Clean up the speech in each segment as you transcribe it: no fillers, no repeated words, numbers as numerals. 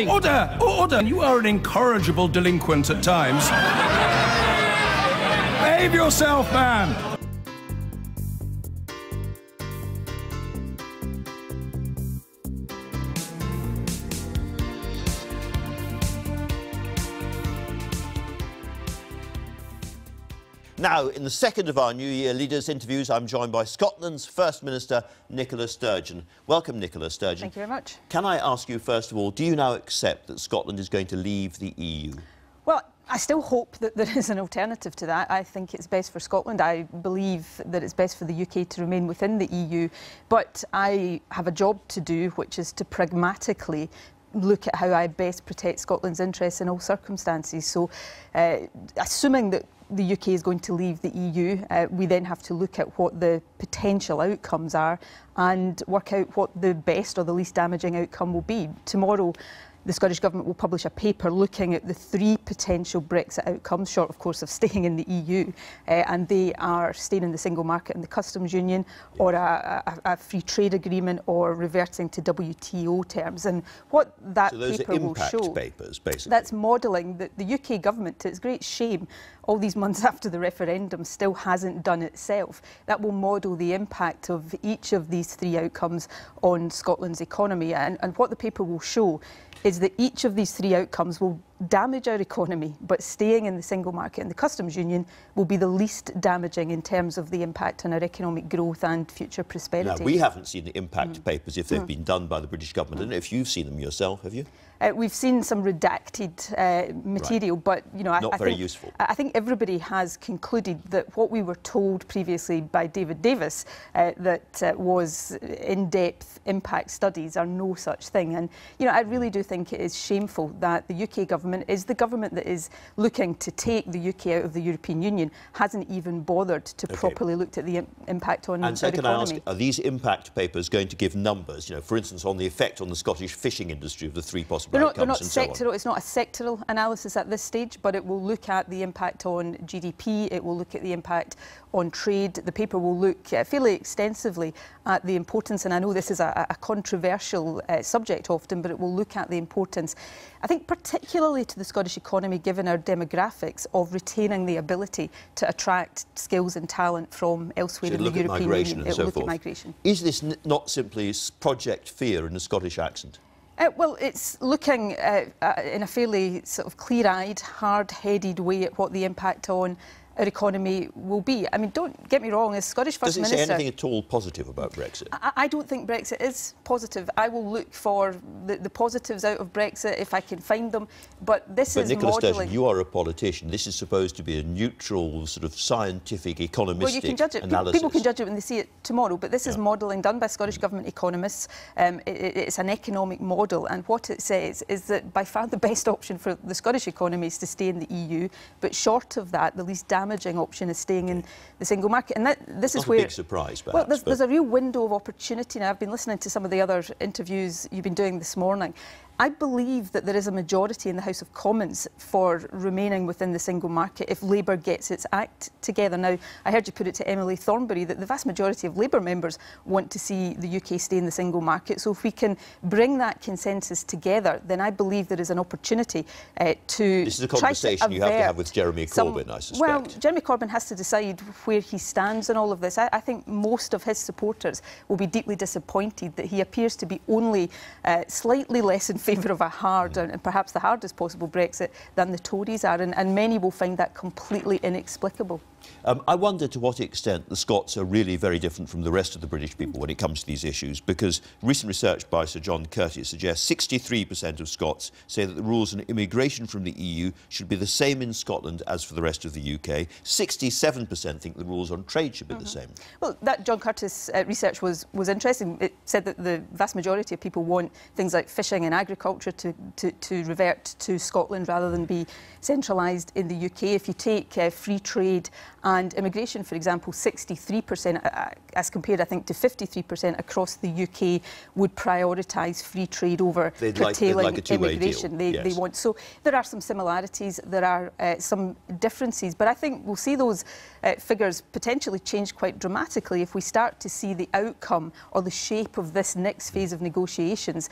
Order! Order! You are an incorrigible delinquent at times. Behave yourself, man! Now, in the second of our New Year Leaders interviews, I'm joined by Scotland's First Minister, Nicola Sturgeon. Welcome, Nicola Sturgeon. Thank you very much. Can I ask you, first of all, do you now accept that Scotland is going to leave the EU? Well, I still hope that there is an alternative to that. I think it's best for Scotland. I believe that it's best for the UK to remain within the EU. But I have a job to do, which is to pragmatically look at how I best protect Scotland's interests in all circumstances. So, assuming that the UK is going to leave the EU, we then have to look at what the potential outcomes are and work out what the best or the least damaging outcome will be. Tomorrow, the Scottish Government will publish a paper looking at the 3 potential Brexit outcomes, short, of course, of staying in the EU, and they are staying in the single market and the customs union, or a free trade agreement, or reverting to WTO terms. And what that so those paper are will impact show, papers, basically. That's modelling that the UK Government, to its great shame, all these months after the referendum, still hasn't done itself. That will model the impact of each of these 3 outcomes on Scotland's economy. And what the paper will show is that each of these 3 outcomes will damage our economy, but staying in the single market and the customs union will be the least damaging in terms of the impact on our economic growth and future prosperity. Now, we haven't seen the impact papers if they've been done by the British government. I don't know if you've seen them yourself, have you? We've seen some redacted material, right. but I think very useful. I think everybody has concluded that what we were told previously by David Davis, that was in-depth impact studies, are no such thing. And I really do think it is shameful that the UK government is the government that is looking to take the UK out of the European Union, hasn't even bothered to properly look at the impact on and so our can economy. I ask, are these impact papers going to give numbers, for instance, on the effect on the Scottish fishing industry of the 3 possible outcomes? They're not sectoral. It's not a sectoral analysis at this stage, but it will look at the impact on GDP, it will look at the impact on trade. The paper will look fairly extensively at the importance, and I know this is a controversial subject often, but it will look at the importance, I think particularly to the Scottish economy, given our demographics, of retaining the ability to attract skills and talent from elsewhere in the European Union. It will look at migration. Is this not simply Project Fear in a Scottish accent? Well, it's looking in a fairly sort of clear-eyed, hard-headed way at what the impact on our economy will be. I mean, don't get me wrong, as Scottish First Minister... Does it say anything at all positive about Brexit? I don't think Brexit is positive. I will look for the positives out of Brexit if I can find them, but this is Nicola modelling... Sturgeon, you are a politician. This is supposed to be a neutral, sort of scientific, economistic well, you can judge it. analysis. People can judge it when they see it tomorrow, but this is modelling done by Scottish Government economists. It's an economic model, and what it says is that by far the best option for the Scottish economy is to stay in the EU, but short of that, the least damaging option is staying in the single market. And this is where... a big surprise, perhaps. Well, there's a real window of opportunity now. I've been listening to some of the other interviews you've been doing this morning. I believe that there is a majority in the House of Commons for remaining within the single market if Labour gets its act together. Now, I heard you put it to Emily Thornberry that the vast majority of Labour members want to see the UK stay in the single market. So if we can bring that consensus together, then I believe there is an opportunity to... This is a conversation you have to have with Jeremy Corbyn, I suspect. Well, Jeremy Corbyn has to decide where he stands in all of this. I think most of his supporters will be deeply disappointed that he appears to be only slightly less in favour of a hard and perhaps the hardest possible Brexit than the Tories are, and many will find that completely inexplicable. I wonder to what extent the Scots are really very different from the rest of the British people when it comes to these issues, because recent research by Sir John Curtis suggests 63% of Scots say that the rules on immigration from the EU should be the same in Scotland as for the rest of the UK. 67% think the rules on trade should be the same. Well, that John Curtis research was interesting. It said that the vast majority of people want things like fishing and agriculture to revert to Scotland rather than be centralised in the UK. If you take free trade and immigration, for example, 63%, as compared, I think, to 53% across the UK, would prioritise free trade over curtailing immigration. They want. So there are some similarities, there are some differences, but I think we'll see those figures potentially change quite dramatically if we start to see the outcome or the shape of this next phase of negotiations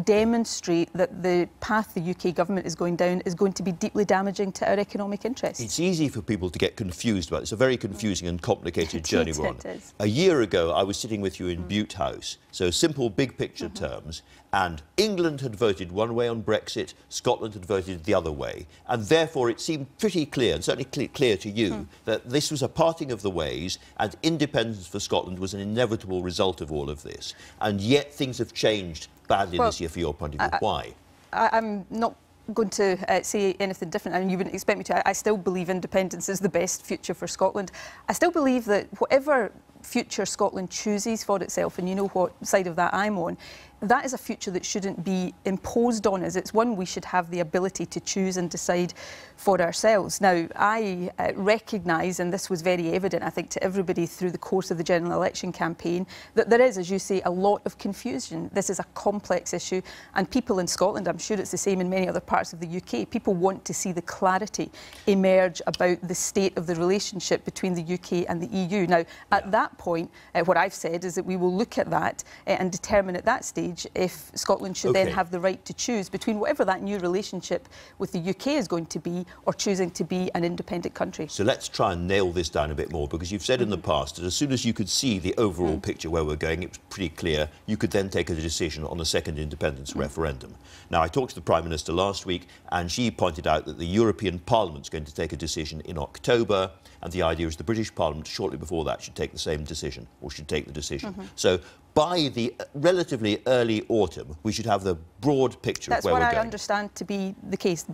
demonstrate that the path the UK government is going down is going to be deeply damaging to our economic interests. It's easy for people to get confused about it. It's a very confusing and complicated journey we're on. A year ago, I was sitting with you in Butte House, so simple big picture terms, and England had voted one way on Brexit, Scotland had voted the other way, and therefore it seemed pretty clear, and certainly clear to you, that this was a parting of the ways, and independence for Scotland was an inevitable result of all of this. And yet things have changed badly this year, for your point of view. Why? I'm not going to say anything different, and you wouldn't expect me to. I still believe independence is the best future for Scotland. I still believe that whatever future Scotland chooses for itself, and you know what side of that I'm on, that is a future that shouldn't be imposed on us. It's one we should have the ability to choose and decide for ourselves. Now, I recognise, and this was very evident, I think, to everybody through the course of the general election campaign, that there is, as you say, a lot of confusion. This is a complex issue, and people in Scotland, I'm sure it's the same in many other parts of the UK, people want to see the clarity emerge about the state of the relationship between the UK and the EU. Now, at that point, what I've said is that we will look at that and determine at that stage if Scotland should then have the right to choose between whatever that new relationship with the UK is going to be or choosing to be an independent country. So let's try and nail this down a bit more, because you've said in the past that as soon as you could see the overall picture where we're going, it was pretty clear, you could then take a decision on the second independence referendum. Now, I talked to the Prime Minister last week, and she pointed out that the European Parliament's going to take a decision in October, and the idea is the British Parliament shortly before that should take the same decision, or should take the decision. So by the relatively early autumn, we should have the broad picture of where we're going. That's what I understand to be the case.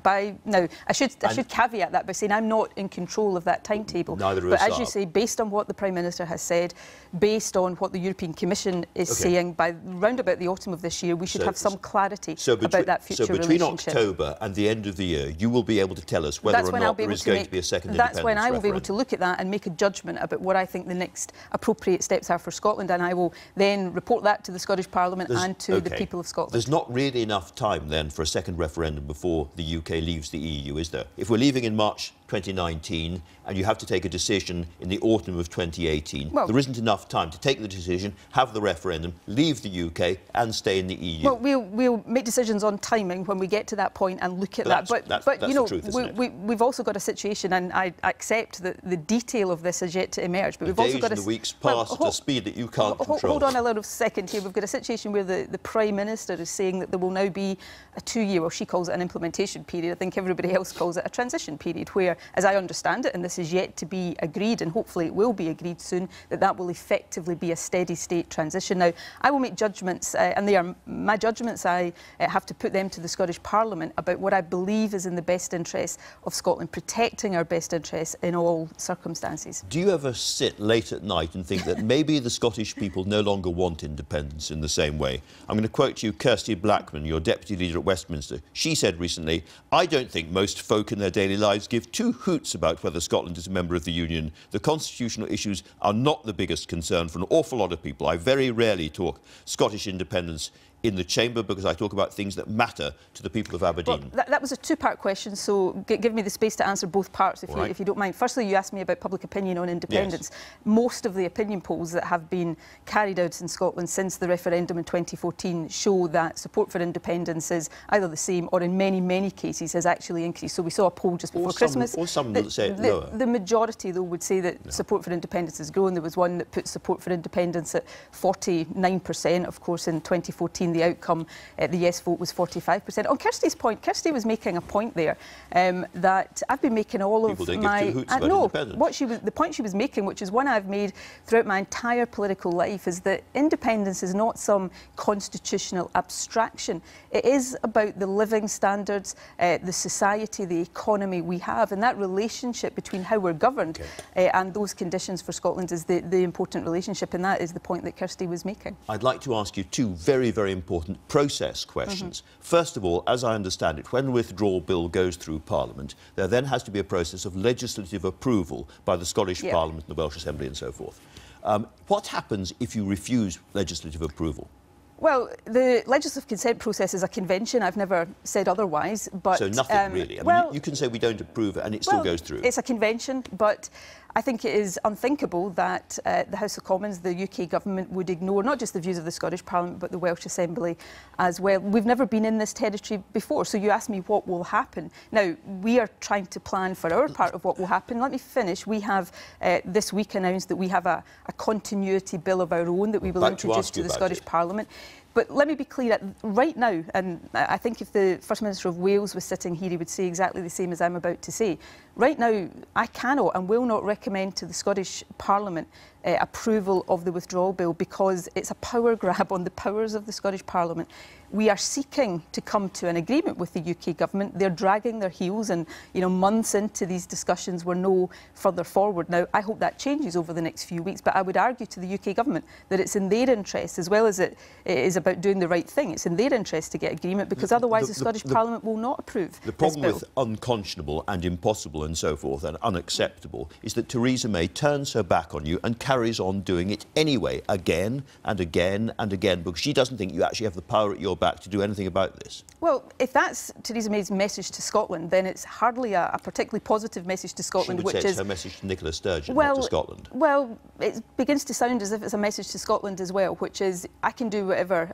Now, I should caveat that by saying I'm not in control of that timetable. Neither of us are. But as you say, based on what the Prime Minister has said, based on what the European Commission is saying, by round about the autumn of this year, we should have some clarity about that future relationship. So between October and the end of the year, you will be able to tell us whether or not there is going to be a second independence referendum. That's when I will be able to look at that and make a judgment about what I think the next appropriate steps are for Scotland, and I will then report that to the Scottish Parliament and to the people of Scotland. There's not really enough time then for a second referendum before the UK leaves the EU, is there? If we're leaving in March 2019 and you have to take a decision in the autumn of 2018, there isn't enough time to take the decision, have the referendum, leave the UK and stay in the EU. Well, we'll make decisions on timing when we get to that point and look at that. But you know, we've also got a situation, and I accept that the detail of this is yet to emerge, but we've also got the weeks pass at a speed that you can't control. Hold on a little second here. We've got a situation where the Prime Minister is saying that there will now be a 2-year, well, she calls it an implementation period, I think everybody else calls it a transition period, where, as I understand it, and this is yet to be agreed, and hopefully it will be agreed soon, that will effectively be a steady state transition. Now, I will make judgments, and they are my judgments. I have to put them to the Scottish Parliament about what I believe is in the best interest of Scotland, protecting our best interests in all circumstances. Do you ever sit late at night and think that maybe the Scottish people no longer want independence in the same way? I'm going to quote you, Kirsty Blackman, your deputy leader at Westminster. She said recently, "I don't think most folk in their daily lives give two hoots about whether Scotland is a member of the Union. The constitutional issues are not the biggest concern for an awful lot of people. I very rarely talk Scottish independence in the chamber because I talk about things that matter to the people of Aberdeen." Well, that was a two-part question, so give me the space to answer both parts if you don't mind. Firstly, you asked me about public opinion on independence. Yes. Most of the opinion polls that have been carried out in Scotland since the referendum in 2014 show that support for independence is either the same or in many, many cases has actually increased. So we saw a poll just before Christmas. Or some that say lower. The majority, though, would say that support for independence has grown. There was one that put support for independence at 49%. Of course, in 2014, the outcome, the yes vote was 45%. On Kirsty's point, Kirsty was making a point there that I've been making all of my... the point she was making, which is one I've made throughout my entire political life, is that independence is not some constitutional abstraction. It is about the living standards, the society, the economy we have, and that relationship between how we're governed and those conditions for Scotland is the important relationship, and that is the point that Kirsty was making. I'd like to ask you two very, very important process questions. First of all, as I understand it, when the withdrawal bill goes through Parliament, there then has to be a process of legislative approval by the Scottish Parliament and the Welsh Assembly and so forth. What happens if you refuse legislative approval? Well, the legislative consent process is a convention. I've never said otherwise. But so nothing really. I mean, you can say we don't approve it and it still goes through. It's a convention, but I think it is unthinkable that the House of Commons, the UK government, would ignore not just the views of the Scottish Parliament but the Welsh Assembly as well. We've never been in this territory before, so you ask me what will happen. Now, we are trying to plan for our part of what will happen. Let me finish. We have this week announced that we have a continuity bill of our own that we will introduce to the Scottish Parliament. But let me be clear, right now, and I think if the First Minister of Wales was sitting here, he would say exactly the same as I'm about to say. Right now, I cannot and will not recommend to the Scottish Parliament approval of the withdrawal bill because it's a power grab on the powers of the Scottish Parliament. We are seeking to come to an agreement with the UK government. They're dragging their heels and, months into these discussions we're no further forward. Now, I hope that changes over the next few weeks, but I would argue to the UK government that it's in their interest, as well as it is about doing the right thing, it's in their interest to get agreement because otherwise the Scottish Parliament will not approve the problem with unconscionable and impossible and so forth and unacceptable is that Theresa May turns her back on you and carries on doing it anyway, again and again and again, because she doesn't think you actually have the power at your back to do anything about this. Well, if that's Theresa May's message to Scotland, then it's hardly a particularly positive message to Scotland, she would say it's her message to Nicola Sturgeon, not to Scotland. Well, it begins to sound as if it's a message to Scotland as well, which is I can do whatever,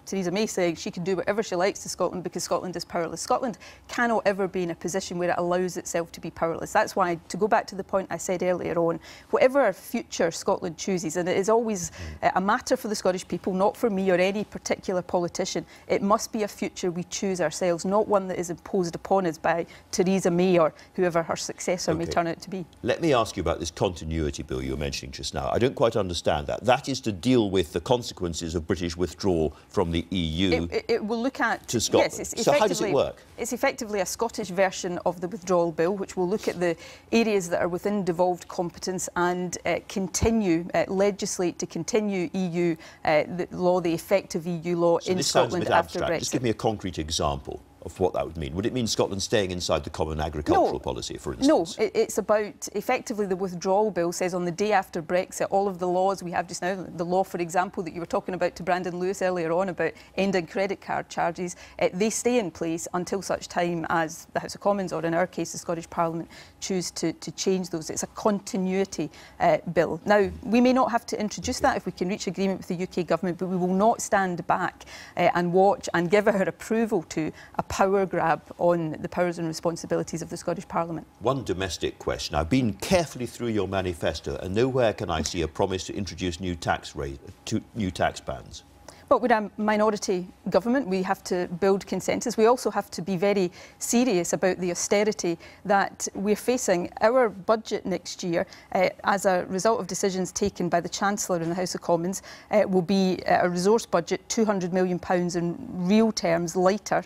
Theresa May saying she can do whatever she likes to Scotland because Scotland is powerless. Scotland cannot ever be in a position where it allows itself to be powerless. That's why, to go back to the point I said earlier on, whatever future Scotland chooses, and it is always a matter for the Scottish people, not for me or any particular politician, it must be a future we choose ourselves, not one that is imposed upon us by Theresa May or whoever her successor may turn out to be. Let me ask you about this continuity bill you were mentioning just now. I don't quite understand that. That is to deal with the consequences of British withdrawal from the EU. It will look at... to Scotland. Yes, so how does it work? It's effectively a Scottish version of the withdrawal bill, which will look at the areas that are within devolved competence and legislate to continue EU law, the effective EU law in Scotland after Brexit. Just give me a concrete example of what that would mean. Would it mean Scotland staying inside the common agricultural policy, for instance? No, it's about, effectively, the withdrawal bill says on the day after Brexit, all of the laws we have just now, the law, for example, that you were talking about to Brandon Lewis earlier on about ending credit card charges, they stay in place until such time as the House of Commons, or in our case, the Scottish Parliament, choose to change those. It's a continuity bill. Now, we may not have to introduce that if we can reach agreement with the UK government, but we will not stand back and watch and give our approval to a power grab on the powers and responsibilities of the Scottish Parliament. One domestic question. I've been carefully through your manifesto and nowhere can I see a promise to introduce new tax bans. But with a minority government, we have to build consensus. We also have to be very serious about the austerity that we're facing. Our budget next year, as a result of decisions taken by the Chancellor in the House of Commons, will be a resource budget £200 million in real terms lighter,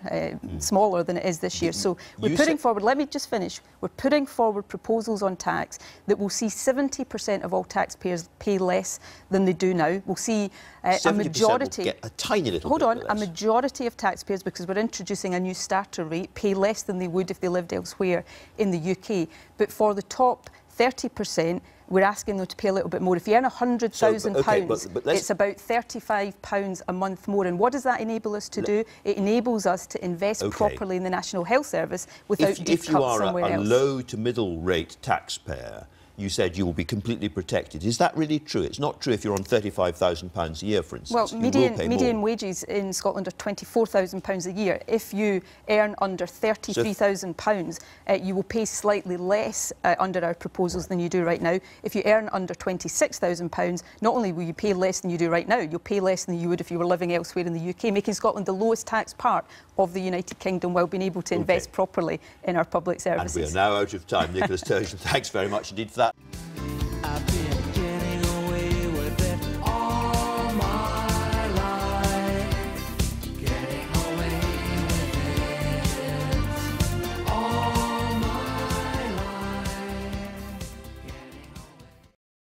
smaller than it is this year. So we're putting forward, let me just finish, we're putting forward proposals on tax that will see 70% of all taxpayers pay less than they do now. We'll see a majority... a tiny little Hold bit on, less. a majority of taxpayers, because we're introducing a new starter rate, pay less than they would if they lived elsewhere in the UK. But for the top 30%, we're asking them to pay a little bit more. If you earn £100,000, it's about £35 a month more. And what does that enable us to do? It enables us to invest properly in the National Health Service without deep cuts somewhere else. If you are a low to middle rate taxpayer, you said you will be completely protected. Is that really true? It's not true if you're on £35,000 a year, for instance. Well, median wages in Scotland are £24,000 a year. If you earn under £33,000, you will pay slightly less under our proposals than you do right now. If you earn under £26,000, not only will you pay less than you do right now, you'll pay less than you would if you were living elsewhere in the UK, making Scotland the lowest tax part of the United Kingdom while being able to invest properly in our public services. And we are now out of time. Nicola Sturgeon, thanks very much indeed for that.